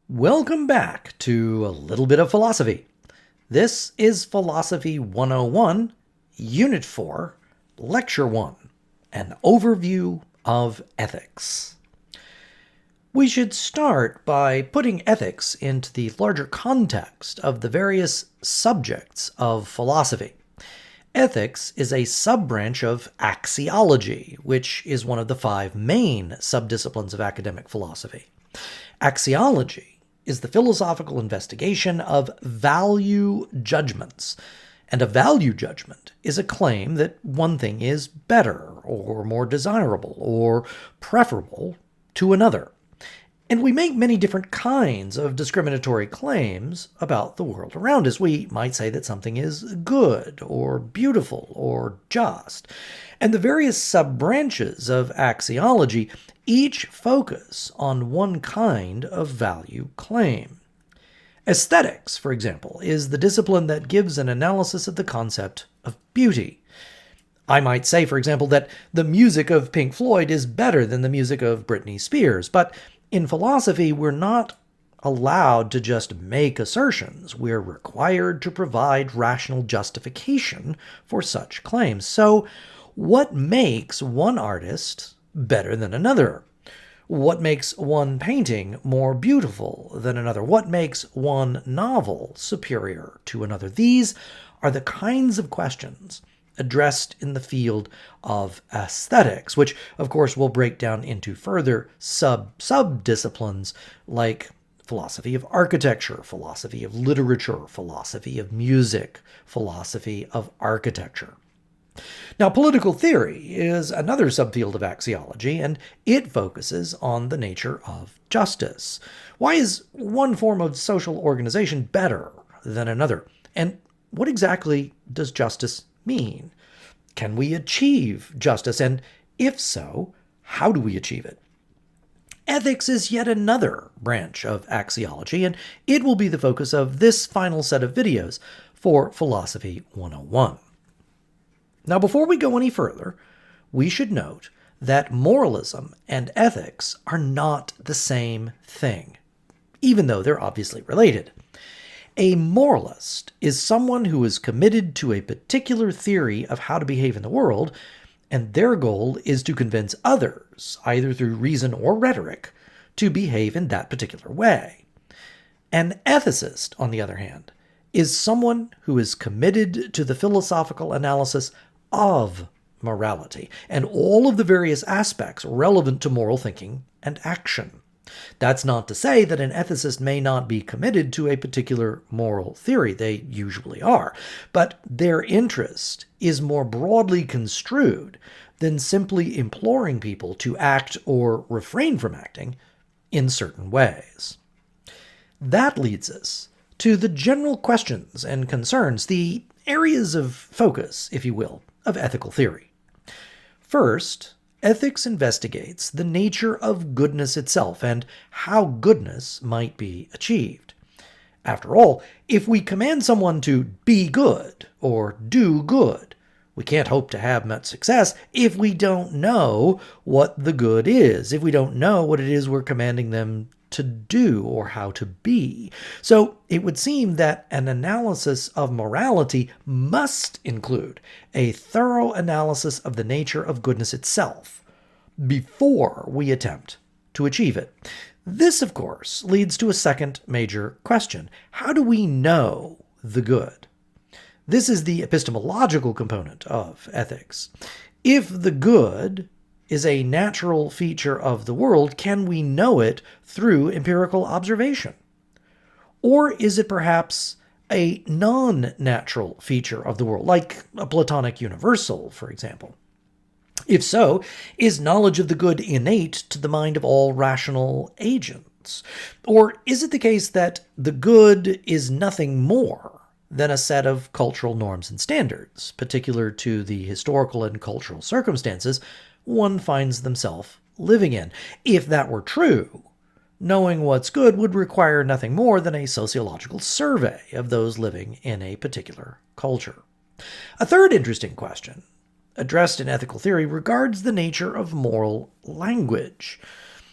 Welcome back to a little bit of philosophy. This is Philosophy 101, Unit 4, Lecture 1, an overview of ethics. We should start by putting ethics into the larger context of the various subjects of philosophy. Ethics is a sub-branch of axiology, which is one of the five main subdisciplines of academic philosophy. Axiology is the philosophical investigation of value judgments. And a value judgment is a claim that one thing is better or more desirable or preferable to another. And we make many different kinds of discriminatory claims about the world around us. We might say that something is good or beautiful or just. And the various sub-branches of axiology each focus on one kind of value claim. Aesthetics, for example, is the discipline that gives an analysis of the concept of beauty. I might say, for example, that the music of Pink Floyd is better than the music of Britney Spears, but in philosophy, we're not allowed to just make assertions. We're required to provide rational justification for such claims. So, what makes one artist better than another? What makes one painting more beautiful than another? What makes one novel superior to another? These are the kinds of questions addressed in the field of aesthetics, which of course will break down into further sub-disciplines like philosophy of architecture, philosophy of literature, philosophy of music, philosophy of architecture. Now, political theory is another subfield of axiology, and it focuses on the nature of justice. Why is one form of social organization better than another? And what exactly does justice mean? Can we achieve justice? And if so, how do we achieve it? Ethics is yet another branch of axiology, and it will be the focus of this final set of videos for Philosophy 101. Now, before we go any further, we should note that moralism and ethics are not the same thing, even though they're obviously related. A moralist is someone who is committed to a particular theory of how to behave in the world, and their goal is to convince others, either through reason or rhetoric, to behave in that particular way. An ethicist, on the other hand, is someone who is committed to the philosophical analysis of morality and all of the various aspects relevant to moral thinking and action. That's not to say that an ethicist may not be committed to a particular moral theory. They usually are. But their interest is more broadly construed than simply imploring people to act or refrain from acting in certain ways. That leads us to the general questions and concerns, the areas of focus, if you will, of ethical theory. First, ethics investigates the nature of goodness itself and how goodness might be achieved. After all, if we command someone to be good or do good, we can't hope to have much success if we don't know what the good is, if we don't know what it is we're commanding them to do or how to be. So it would seem that an analysis of morality must include a thorough analysis of the nature of goodness itself before we attempt to achieve it. This, of course, leads to a second major question. How do we know the good? This is the epistemological component of ethics. If the good is a natural feature of the world, can we know it through empirical observation? Or is it perhaps a non-natural feature of the world, like a Platonic universal, for example? If so, is knowledge of the good innate to the mind of all rational agents? Or is it the case that the good is nothing more than a set of cultural norms and standards, particular to the historical and cultural circumstances one finds themselves living in? If that were true, knowing what's good would require nothing more than a sociological survey of those living in a particular culture. A third interesting question addressed in ethical theory regards the nature of moral language.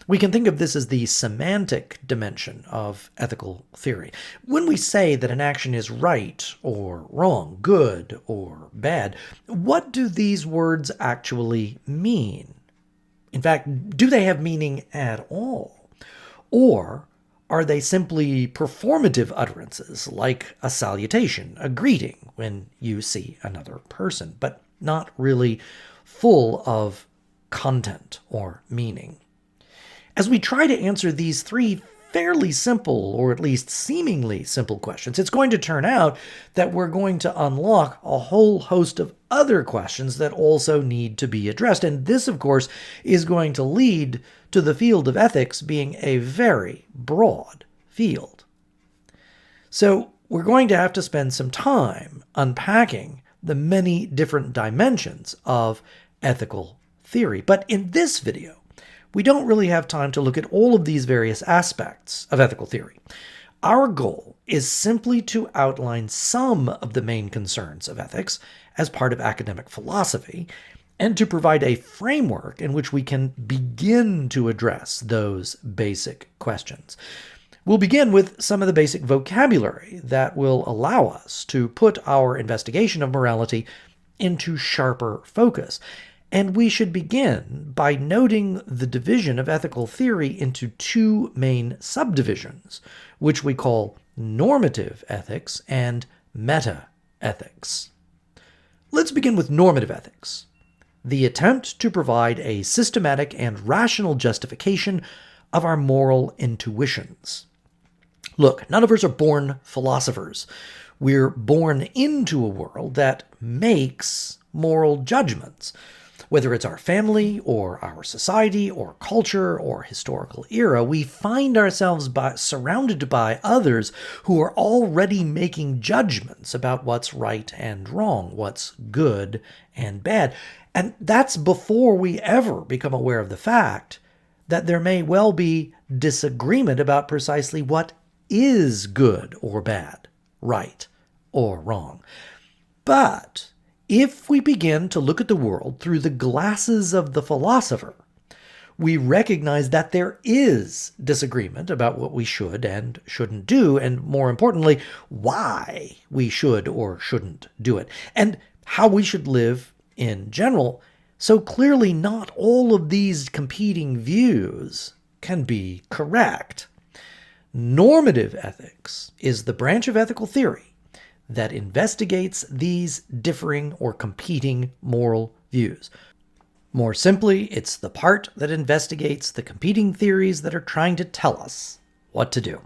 We can think of this as the semantic dimension of ethical theory. When we say that an action is right or wrong, good or bad, what do these words actually mean? In fact, do they have meaning at all? Or are they simply performative utterances like a salutation, a greeting when you see another person, but not really full of content or meaning? As we try to answer these three fairly simple, or at least seemingly simple questions, it's going to turn out that we're going to unlock a whole host of other questions that also need to be addressed. And this, of course, is going to lead to the field of ethics being a very broad field. So we're going to have to spend some time unpacking the many different dimensions of ethical theory. But in this video, we don't really have time to look at all of these various aspects of ethical theory. Our goal is simply to outline some of the main concerns of ethics as part of academic philosophy, and to provide a framework in which we can begin to address those basic questions. We'll begin with some of the basic vocabulary that will allow us to put our investigation of morality into sharper focus. And we should begin by noting the division of ethical theory into two main subdivisions, which we call normative ethics and meta-ethics. Let's begin with normative ethics, the attempt to provide a systematic and rational justification of our moral intuitions. Look, none of us are born philosophers. We're born into a world that makes moral judgments. Whether it's our family or our society or culture or historical era, we find ourselves surrounded by others who are already making judgments about what's right and wrong, what's good and bad. And that's before we ever become aware of the fact that there may well be disagreement about precisely what is good or bad, right or wrong. But if we begin to look at the world through the glasses of the philosopher, we recognize that there is disagreement about what we should and shouldn't do, and more importantly, why we should or shouldn't do it, and how we should live in general. So clearly not all of these competing views can be correct. Normative ethics is the branch of ethical theory that investigates these differing or competing moral views. More simply, it's the part that investigates the competing theories that are trying to tell us what to do.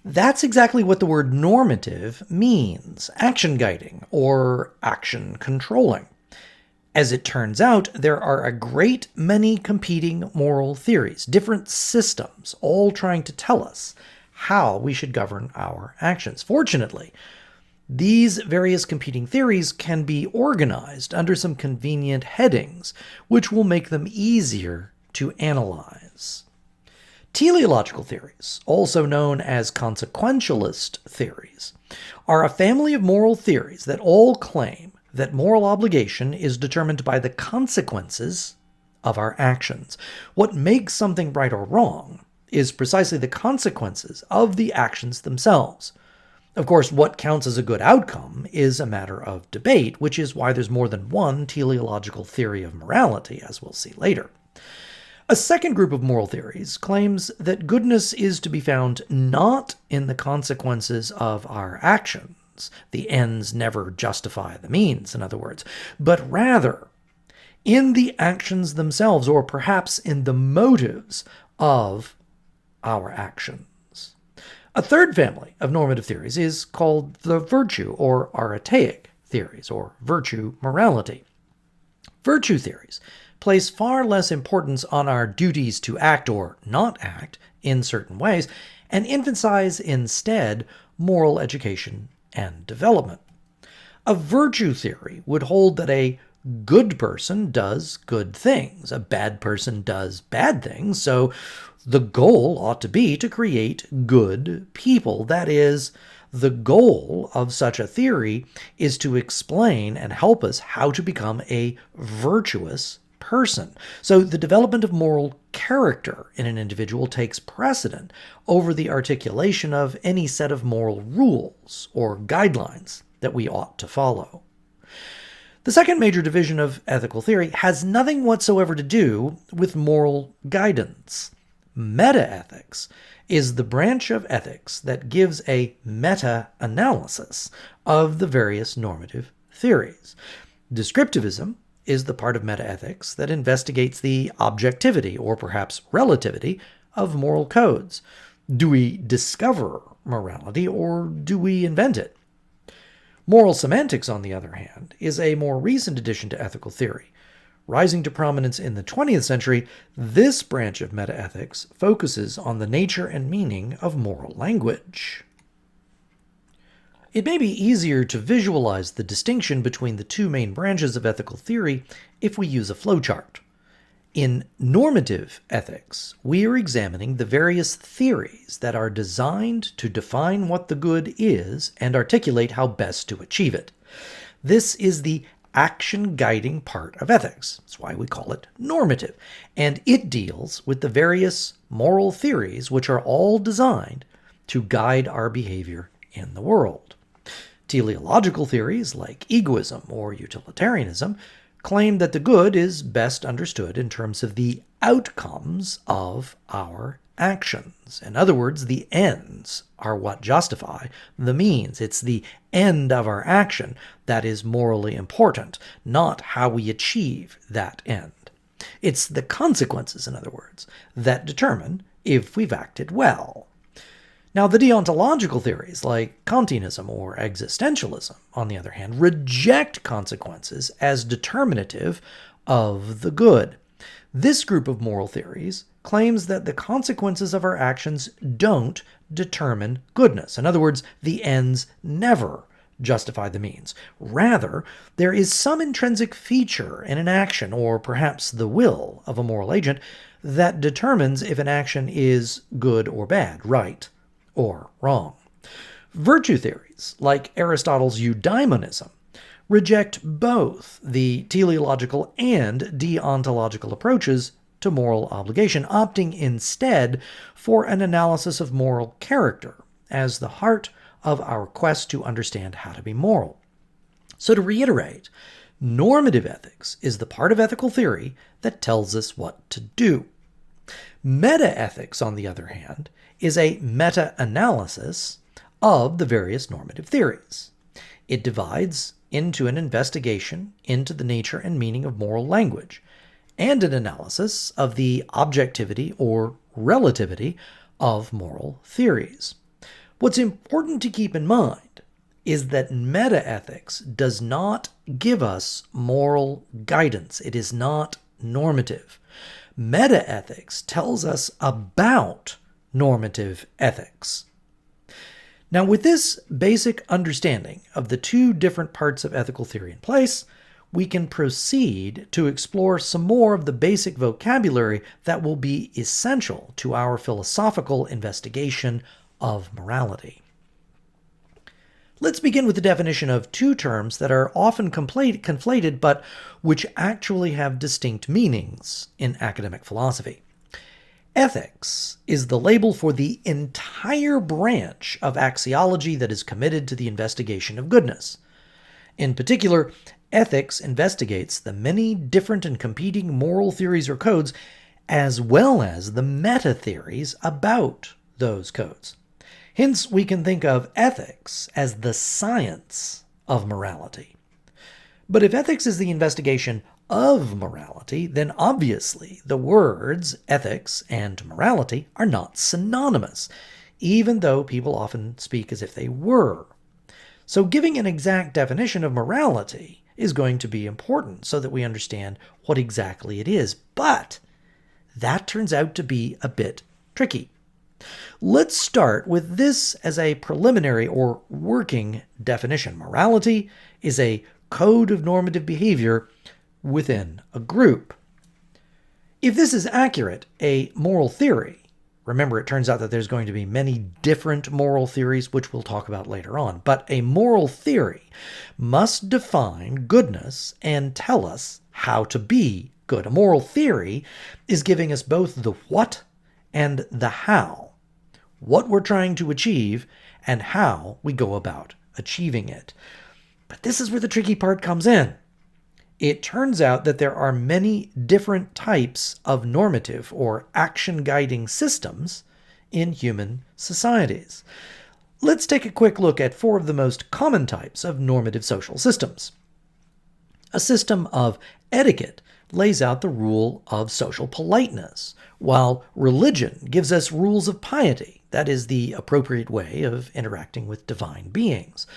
That's exactly what the word normative means: action guiding or action controlling. As it turns out, there are a great many competing moral theories, different systems, all trying to tell us how we should govern our actions. Fortunately, these various competing theories can be organized under some convenient headings, which will make them easier to analyze. Teleological theories, also known as consequentialist theories, are a family of moral theories that all claim that moral obligation is determined by the consequences of our actions. What makes something right or wrong is precisely the consequences of the actions themselves. Of course, what counts as a good outcome is a matter of debate, which is why there's more than one teleological theory of morality, as we'll see later. A second group of moral theories claims that goodness is to be found not in the consequences of our actions, the ends never justify the means, in other words, but rather in the actions themselves, or perhaps in the motives of our actions. A third family of normative theories is called the virtue or arretaic theories, or virtue morality. Virtue theories place far less importance on our duties to act or not act in certain ways, and emphasize instead moral education and development. A virtue theory would hold that a good person does good things, a bad person does bad things, so the goal ought to be to create good people. That is, the goal of such a theory is to explain and help us how to become a virtuous person. So the development of moral character in an individual takes precedent over the articulation of any set of moral rules or guidelines that we ought to follow. The second major division of ethical theory has nothing whatsoever to do with moral guidance. Metaethics is the branch of ethics that gives a meta-analysis of the various normative theories. Descriptivism is the part of metaethics that investigates the objectivity, or perhaps relativity, of moral codes. Do we discover morality, or do we invent it? Moral semantics, on the other hand, is a more recent addition to ethical theory. Rising to prominence in the 20th century, this branch of metaethics focuses on the nature and meaning of moral language. It may be easier to visualize the distinction between the two main branches of ethical theory if we use a flowchart. In normative ethics, we are examining the various theories that are designed to define what the good is and articulate how best to achieve it. This is the action-guiding part of ethics. That's why we call it normative. And it deals with the various moral theories which are all designed to guide our behavior in the world. Teleological theories like egoism or utilitarianism claim that the good is best understood in terms of the outcomes of our actions. In other words, the ends are what justify the means. It's the end of our action that is morally important, not how we achieve that end. It's the consequences, in other words, that determine if we've acted well. Now, the deontological theories like Kantianism or existentialism, on the other hand, reject consequences as determinative of the good. This group of moral theories claims that the consequences of our actions don't determine goodness. In other words, the ends never justify the means. Rather, there is some intrinsic feature in an action, or perhaps the will of a moral agent, that determines if an action is good or bad, right or wrong. Virtue theories, like Aristotle's eudaimonism, reject both the teleological and deontological approaches to moral obligation, opting instead for an analysis of moral character as the heart of our quest to understand how to be moral. So to reiterate, normative ethics is the part of ethical theory that tells us what to do. Metaethics, on the other hand, is a meta-analysis of the various normative theories. It divides into an investigation into the nature and meaning of moral language, and an analysis of the objectivity or relativity of moral theories. What's important to keep in mind is that metaethics does not give us moral guidance. It is not normative. Metaethics tells us about normative ethics. Now, with this basic understanding of the two different parts of ethical theory in place, we can proceed to explore some more of the basic vocabulary that will be essential to our philosophical investigation of morality. Let's begin with the definition of two terms that are often conflated, but which actually have distinct meanings in academic philosophy. Ethics is the label for the entire branch of axiology that is committed to the investigation of goodness. In particular, ethics investigates the many different and competing moral theories or codes, as well as the meta-theories about those codes. Hence, we can think of ethics as the science of morality. But if ethics is the investigation of morality, then obviously the words ethics and morality are not synonymous, even though people often speak as if they were. So giving an exact definition of morality is going to be important so that we understand what exactly it is. But that turns out to be a bit tricky. Let's start with this as a preliminary or working definition. Morality is a code of normative behavior within a group. If this is accurate, a moral theory, remember it turns out that there's going to be many different moral theories, which we'll talk about later on, but a moral theory must define goodness and tell us how to be Good. A moral theory is giving us both the what and the how. What we're trying to achieve and how we go about achieving it. But this is where the tricky part comes in. It turns out that there are many different types of normative or action-guiding systems in human societies. Let's take a quick look at 4 of the most common types of normative social systems. A system of etiquette lays out the rule of social politeness, while religion gives us rules of piety, that is, the appropriate way of interacting with divine beings.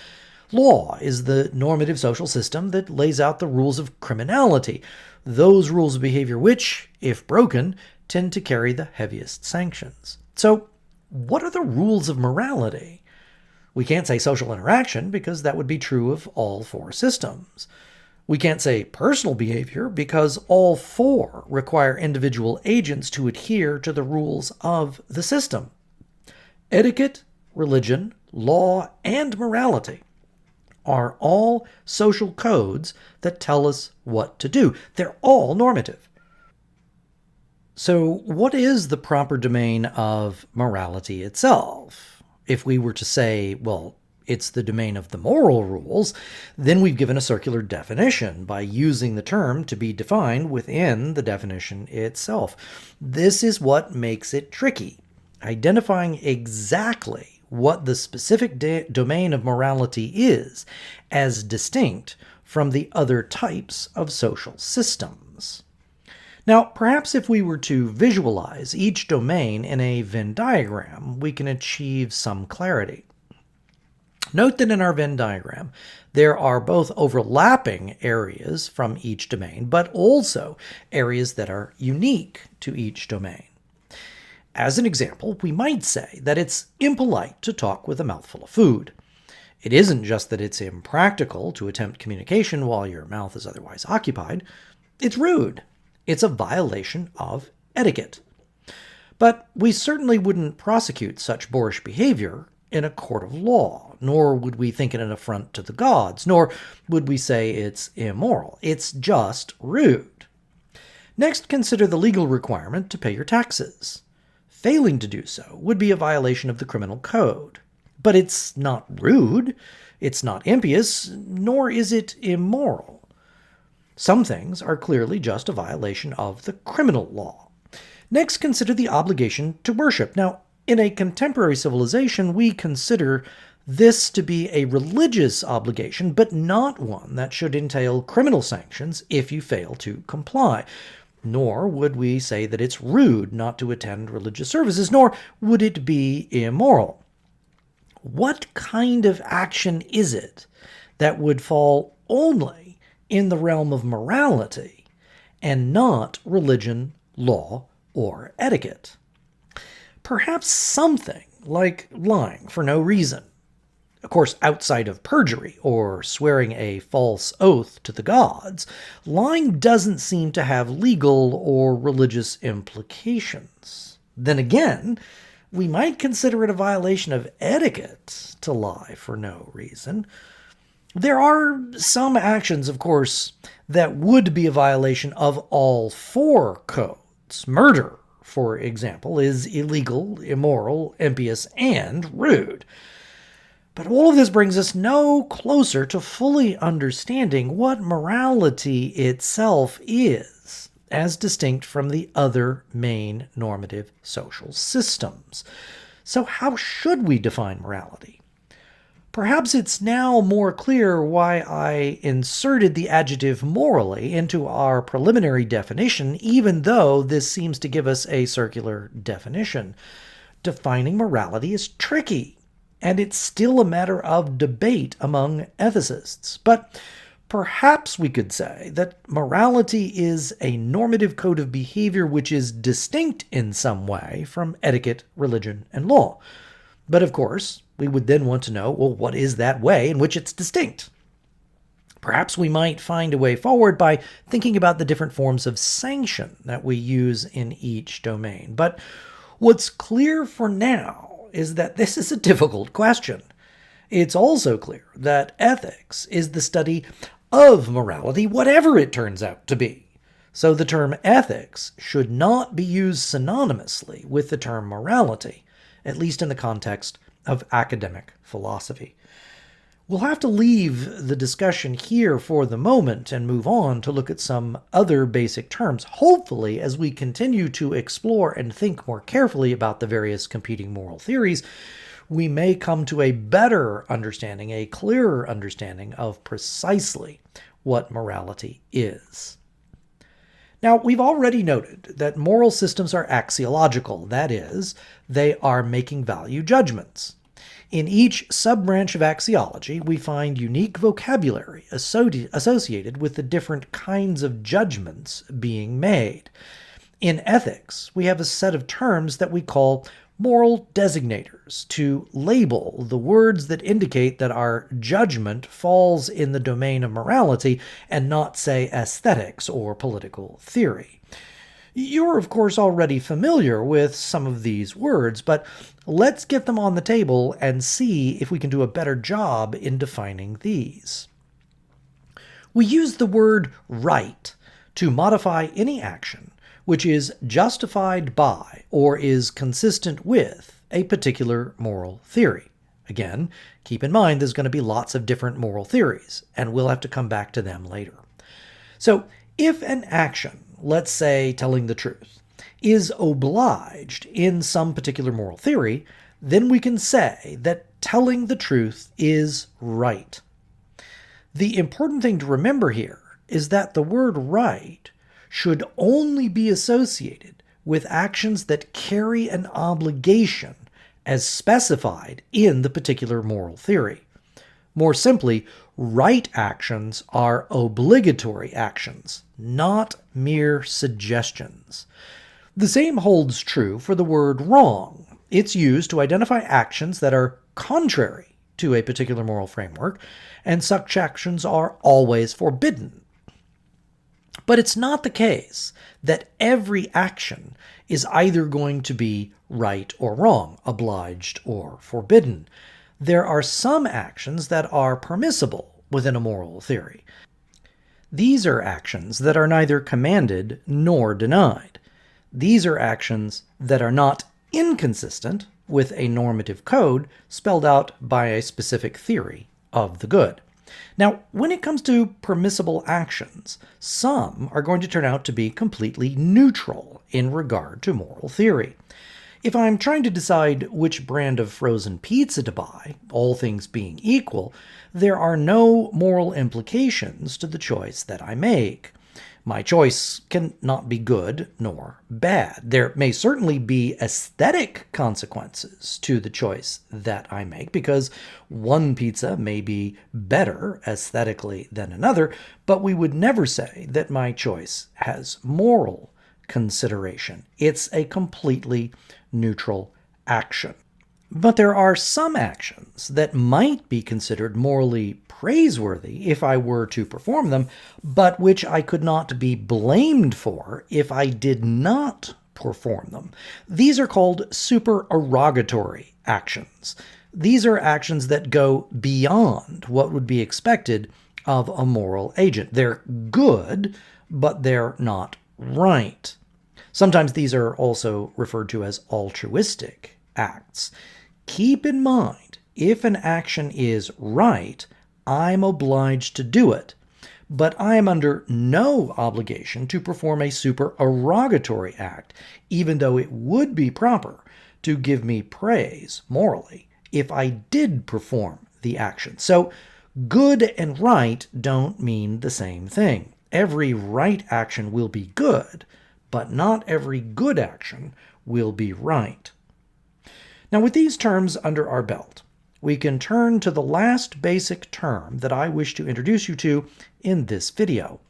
Law is the normative social system that lays out the rules of criminality, those rules of behavior which, if broken, tend to carry the heaviest sanctions. So, what are the rules of morality? We can't say social interaction because that would be true of all 4 systems. We can't say personal behavior because all 4 require individual agents to adhere to the rules of the system. Etiquette, religion, law, and morality are all social codes that tell us what to do. They're all normative. So, what is the proper domain of morality itself? If we were to say, well, it's the domain of the moral rules, then we've given a circular definition by using the term to be defined within the definition itself. This is what makes it tricky. Identifying exactly what the specific domain of morality is as distinct from the other types of social systems. Now, perhaps if we were to visualize each domain in a Venn diagram, we can achieve some clarity. Note that in our Venn diagram, there are both overlapping areas from each domain, but also areas that are unique to each domain. As an example, we might say that it's impolite to talk with a mouthful of food. It isn't just that it's impractical to attempt communication while your mouth is otherwise occupied. It's rude. It's a violation of etiquette. But we certainly wouldn't prosecute such boorish behavior in a court of law, nor would we think it an affront to the gods, nor would we say it's immoral. It's just rude. Next, consider the legal requirement to pay your taxes. Failing to do so would be a violation of the criminal code. But it's not rude, it's not impious, nor is it immoral. Some things are clearly just a violation of the criminal law. Next, consider the obligation to worship. Now, in a contemporary civilization, we consider this to be a religious obligation, but not one that should entail criminal sanctions if you fail to comply. Nor would we say that it's rude not to attend religious services, nor would it be immoral. What kind of action is it that would fall only in the realm of morality and not religion, law, or etiquette? Perhaps something like lying for no reason. Of course, outside of perjury or swearing a false oath to the gods, lying doesn't seem to have legal or religious implications. Then again, we might consider it a violation of etiquette to lie for no reason. There are some actions, of course, that would be a violation of all 4 codes. Murder, for example, is illegal, immoral, impious, and rude. But all of this brings us no closer to fully understanding what morality itself is, as distinct from the other main normative social systems. So how should we define morality? Perhaps it's now more clear why I inserted the adjective morally into our preliminary definition, even though this seems to give us a circular definition. Defining morality is tricky, and it's still a matter of debate among ethicists. But perhaps we could say that morality is a normative code of behavior which is distinct in some way from etiquette, religion, and law. But of course, we would then want to know, well, what is that way in which it's distinct? Perhaps we might find a way forward by thinking about the different forms of sanction that we use in each domain. But what's clear for now is that this is a difficult question. It's also clear that ethics is the study of morality, whatever it turns out to be. So the term ethics should not be used synonymously with the term morality, at least in the context of academic philosophy. We'll have to leave the discussion here for the moment and move on to look at some other basic terms. Hopefully, as we continue to explore and think more carefully about the various competing moral theories, we may come to a better understanding, a clearer understanding of precisely what morality is. Now, we've already noted that moral systems are axiological, that is, they are making value judgments. In each sub-branch of axiology, we find unique vocabulary associated with the different kinds of judgments being made. In ethics, we have a set of terms that we call moral designators to label the words that indicate that our judgment falls in the domain of morality and not, say, aesthetics or political theory. You're, of course, already familiar with some of these words, but let's get them on the table and see if we can do a better job in defining these. We use the word right to modify any action which is justified by or is consistent with a particular moral theory. Again, keep in mind there's going to be lots of different moral theories, and we'll have to come back to them later. So, if an action, let's say telling the truth, is obliged in some particular moral theory, then we can say that telling the truth is right. The important thing to remember here is that the word right should only be associated with actions that carry an obligation as specified in the particular moral theory. More simply, right actions are obligatory actions, not mere suggestions. The same holds true for the word wrong. It's used to identify actions that are contrary to a particular moral framework, and such actions are always forbidden. But it's not the case that every action is either going to be right or wrong, obliged or forbidden. There are some actions that are permissible within a moral theory. These are actions that are neither commanded nor denied. These are actions that are not inconsistent with a normative code spelled out by a specific theory of the good. Now, when it comes to permissible actions, some are going to turn out to be completely neutral in regard to moral theory. If I'm trying to decide which brand of frozen pizza to buy, all things being equal, there are no moral implications to the choice that I make. My choice can not be good nor bad. There may certainly be aesthetic consequences to the choice that I make, because one pizza may be better aesthetically than another, but we would never say that my choice has moral consideration. It's a completely neutral action. But there are some actions that might be considered morally praiseworthy if I were to perform them, but which I could not be blamed for if I did not perform them. These are called supererogatory actions. These are actions that go beyond what would be expected of a moral agent. They're good, but they're not right. Sometimes these are also referred to as altruistic acts. Keep in mind, if an action is right, I'm obliged to do it, but I am under no obligation to perform a supererogatory act, even though it would be proper to give me praise morally if I did perform the action. So, good and right don't mean the same thing. Every right action will be good, but not every good action will be right. Now, with these terms under our belt, we can turn to the last basic term that I wish to introduce you to in this video.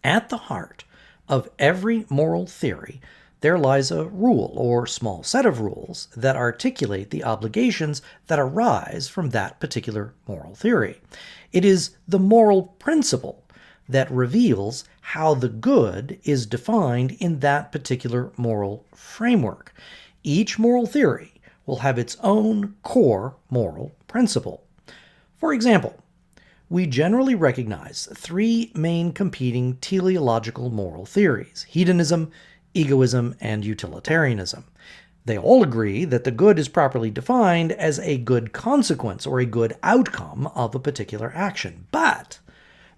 At the heart of every moral theory, there lies a rule or small set of rules that articulate the obligations that arise from that particular moral theory. It is the moral principle that reveals how the good is defined in that particular moral framework. Each moral theory will have its own core moral principle. For example, we generally recognize three main competing teleological moral theories: hedonism, egoism, and utilitarianism. They all agree that the good is properly defined as a good consequence or a good outcome of a particular action, but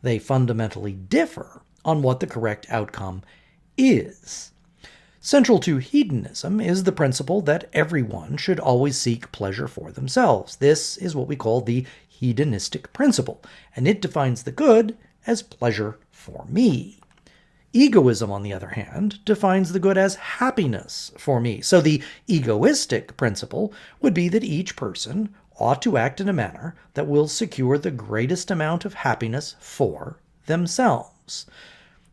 they fundamentally differ on what the correct outcome is. Central to hedonism is the principle that everyone should always seek pleasure for themselves. This is what we call the hedonistic principle, and it defines the good as pleasure for me. Egoism, on the other hand, defines the good as happiness for me. So the egoistic principle would be that each person ought to act in a manner that will secure the greatest amount of happiness for themselves.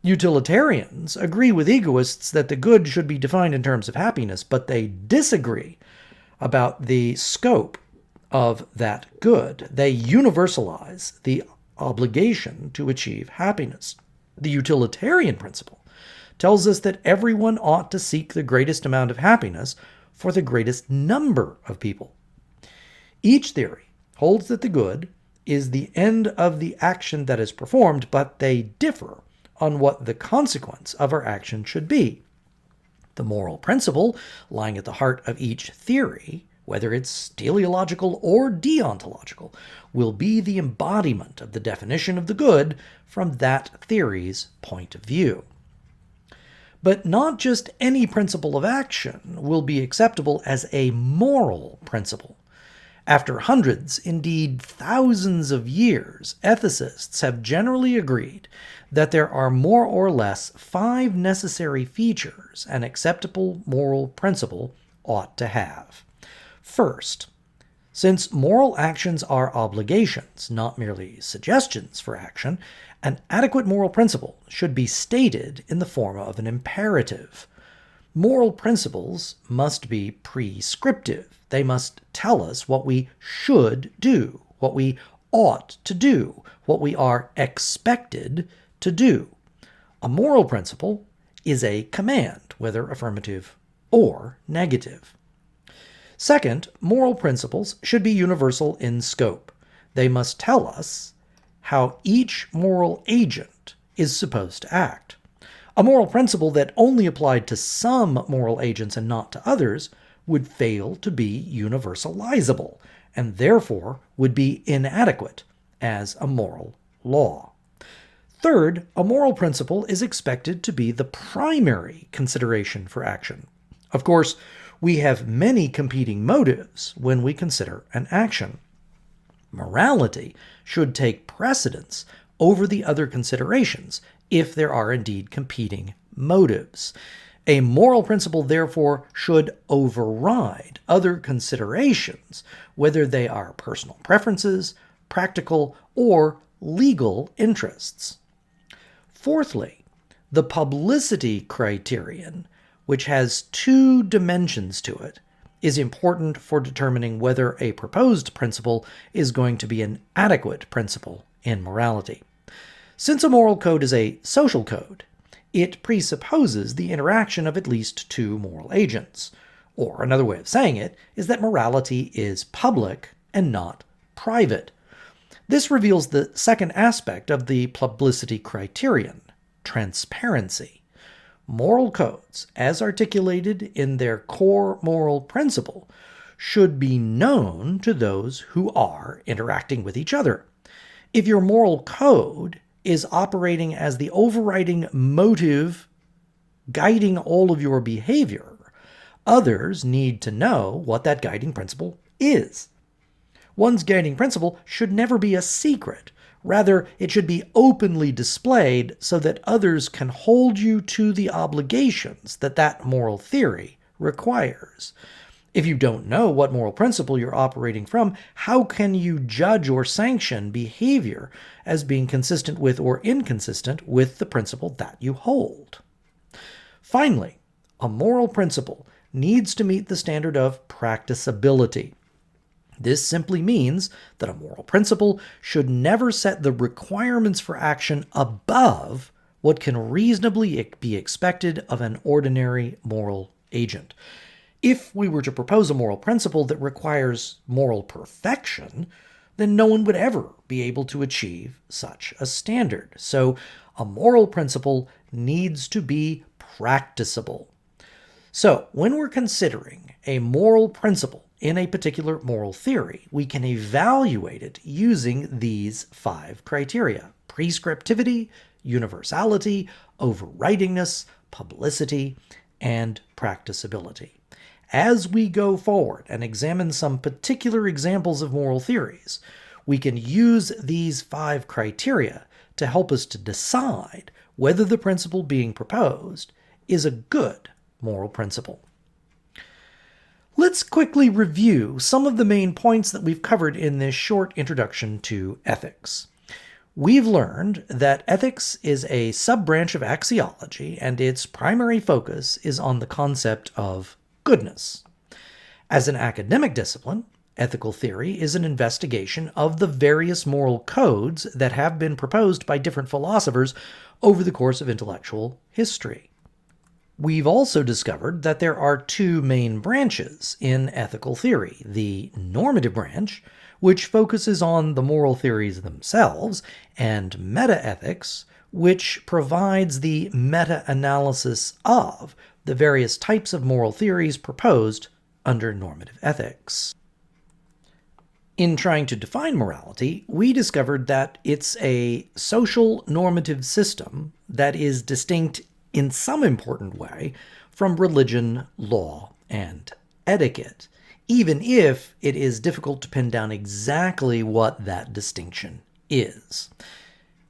Utilitarians agree with egoists that the good should be defined in terms of happiness, but they disagree about the scope of that good. They universalize the obligation to achieve happiness. The utilitarian principle tells us that everyone ought to seek the greatest amount of happiness for the greatest number of people. Each theory holds that the good is the end of the action that is performed, but they differ on what the consequence of our action should be. The moral principle lying at the heart of each theory, whether it's teleological or deontological, will be the embodiment of the definition of the good from that theory's point of view. But not just any principle of action will be acceptable as a moral principle. After hundreds, indeed thousands of years, ethicists have generally agreed that there are more or less 5 necessary features an acceptable moral principle ought to have. First, since moral actions are obligations, not merely suggestions for action, an adequate moral principle should be stated in the form of an imperative. Moral principles must be prescriptive. They must tell us what we should do, what we ought to do, what we are expected to do. A moral principle is a command, whether affirmative or negative. Second, moral principles should be universal in scope. They must tell us how each moral agent is supposed to act. A moral principle that only applied to some moral agents and not to others would fail to be universalizable, and therefore would be inadequate as a moral law. Third, a moral principle is expected to be the primary consideration for action. Of course, we have many competing motives when we consider an action. Morality should take precedence over the other considerations if there are indeed competing motives. A moral principle, therefore, should override other considerations, whether they are personal preferences, practical, or legal interests. Fourthly, the publicity criterion, which has 2 dimensions to it, is important for determining whether a proposed principle is going to be an adequate principle in morality. Since a moral code is a social code, it presupposes the interaction of at least 2 moral agents. Or another way of saying it is that morality is public and not private. This reveals the second aspect of the publicity criterion, transparency. Moral codes, as articulated in their core moral principle, should be known to those who are interacting with each other. If your moral code is operating as the overriding motive guiding all of your behavior, others need to know what that guiding principle is. One's guiding principle should never be a secret. Rather, it should be openly displayed so that others can hold you to the obligations that that moral theory requires. If you don't know what moral principle you're operating from, how can you judge or sanction behavior as being consistent with or inconsistent with the principle that you hold? Finally, a moral principle needs to meet the standard of practicability. This simply means that a moral principle should never set the requirements for action above what can reasonably be expected of an ordinary moral agent. If we were to propose a moral principle that requires moral perfection, then no one would ever be able to achieve such a standard. So a moral principle needs to be practicable. So when we're considering a moral principle in a particular moral theory, we can evaluate it using these 5 criteria: prescriptivity, universality, overridingness, publicity, and practicability. As we go forward and examine some particular examples of moral theories, we can use these 5 criteria to help us to decide whether the principle being proposed is a good moral principle. Let's quickly review some of the main points that we've covered in this short introduction to ethics. We've learned that ethics is a sub-branch of axiology, and its primary focus is on the concept of goodness. As an academic discipline, ethical theory is an investigation of the various moral codes that have been proposed by different philosophers over the course of intellectual history. We've also discovered that there are 2 main branches in ethical theory: the normative branch, which focuses on the moral theories themselves, and metaethics, which provides the meta-analysis of the various types of moral theories proposed under normative ethics. In trying to define morality, we discovered that it's a social normative system that is distinct in some important way from religion, law, and etiquette, even if it is difficult to pin down exactly what that distinction is.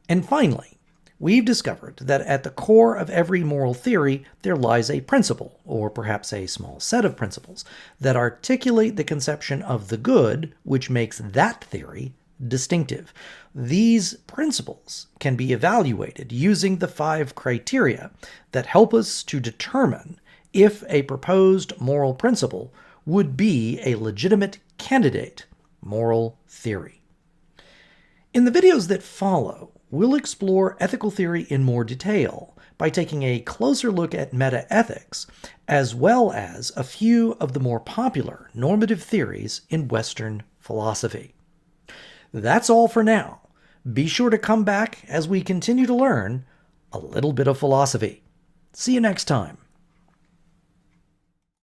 And finally, we've discovered that at the core of every moral theory there lies a principle, or perhaps a small set of principles, that articulate the conception of the good which makes that theory distinctive. These principles can be evaluated using the 5 criteria that help us to determine if a proposed moral principle would be a legitimate candidate moral theory. In the videos that follow, we'll explore ethical theory in more detail by taking a closer look at metaethics, as well as a few of the more popular normative theories in Western philosophy. That's all for now. Be sure to come back as we continue to learn a little bit of philosophy. See you next time.